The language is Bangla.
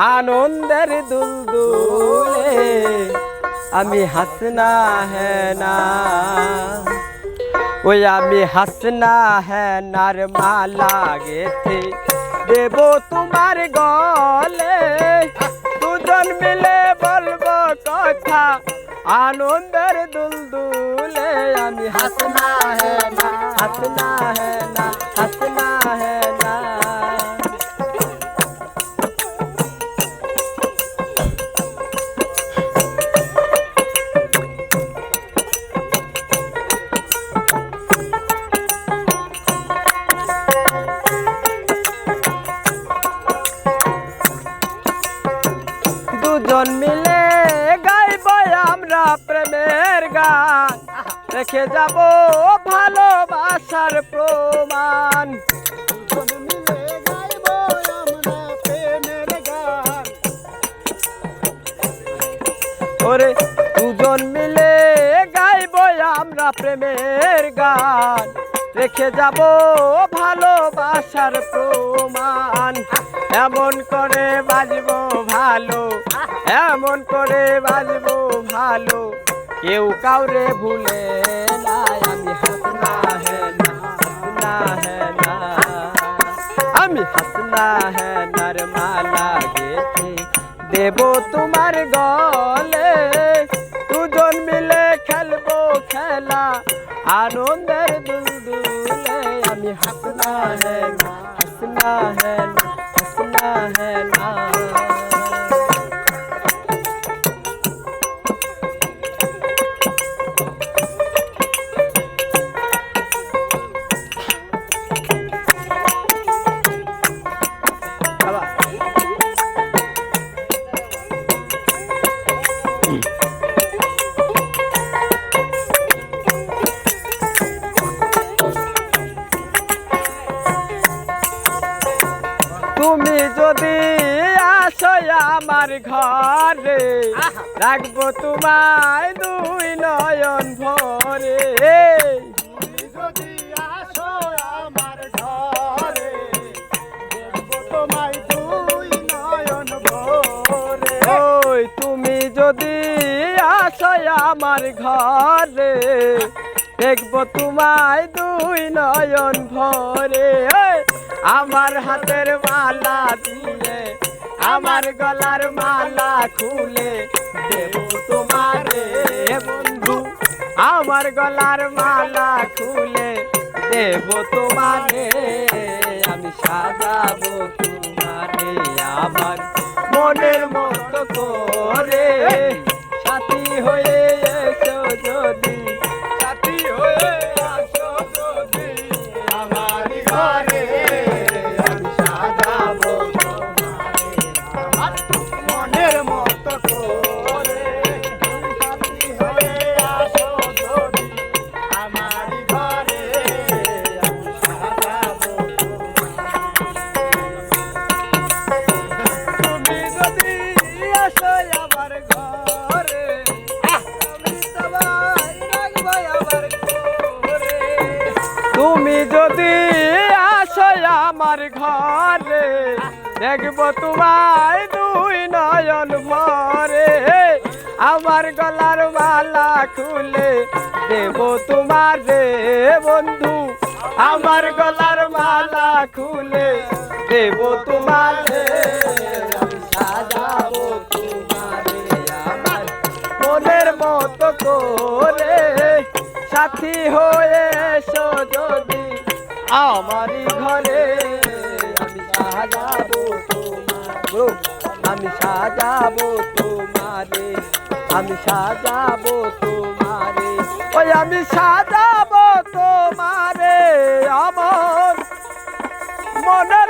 আনন্দের দুলদুলে আমি হাসনা হ্যাঁ না, ওই আমি হাসনা হ্যাঁ নার মালা গেথে দেব তোমার গলে, দুজন মিলে বলবো কথা আনন্দের দুলদুলে আমি হাসনা হ্যাঁ না, হাসনা হ্যাঁ না, হাসনা হ্যাঁ না। দুজন মিলে গাইব আমরা প্রেমের গান, রেখে যাব ভালোবাসার প্রমাণ। দুজন মিলে গাইব আমরা প্রেমের গান, ওরে দুজন মিলে গাইব আমরা প্রেমের গান, রেখে যাব ভালোবাসার প্রমাণ। এমন করে বাজবো ভালো, এমন করে বাজবো ভালো, কেউ কাউরে ভুলে না। আমি হাসনা হ্যাঁ না, হাসনা হ্যাঁ না, আমি হাসনা হ্যাঁ নার মালা গেথে দেব তোমার গলে, দুজন মিলে খেলবো খেলা আনন্দের দুলদুলে আমি হাসনা হ্যাঁ না, হাসনা হ্যাঁ না, হাসনা হ্যাঁ না। তুমি যদি আসো আমার ঘরে, রাখবো তোমায় দুই নয়ন ভরে। তুমি যদি আসো আমার ঘরে, দেখবো তোমায় দুই নয়ন ভরে। ওই তুমি যদি আসো আমার ঘরে, দেখবো তোমায় দুই নয়ন ভরে। আমার হাতের মালা দিয়ে আমার গলার মালা খুলে দেব তোমারে বন্ধু, আমার গলার মালা খুলে দেব তোমারে। আমি সাজাবো তোমারে আমার মনের মতো করে, সাথী হয়ে এসো যদি, সাথী হয়ে আসো যদি আমার ঘরে। আমি সাজাবো তোমারে মনের মতো করে, সাথী হয়ে আসো যদি আমার ঘরে। আমি সাজাবো তুমি যদি আসো আমার ঘরে, আমি সবাই রাখবো আমার ঘরে। তুমি যদি আসো আমার ঘরে, দেখবো তোমায় দুই নয়ন ভরে। আমার গলার মালা খুলে দেব তোমারে বন্ধু, আমার গলার মালা খুলে দেব তোমারে। আমি সাজাবো তোমারে আমার মনের মতো করে, সাথী হয়ে এসো যদি আমারই ঘরে। আমি সাজাবো তোমারে, আমি সাজাবো তোমারে, আমি সাজাবো তোমারে, ওই আমি সাজাবো তোমারে আমার মনের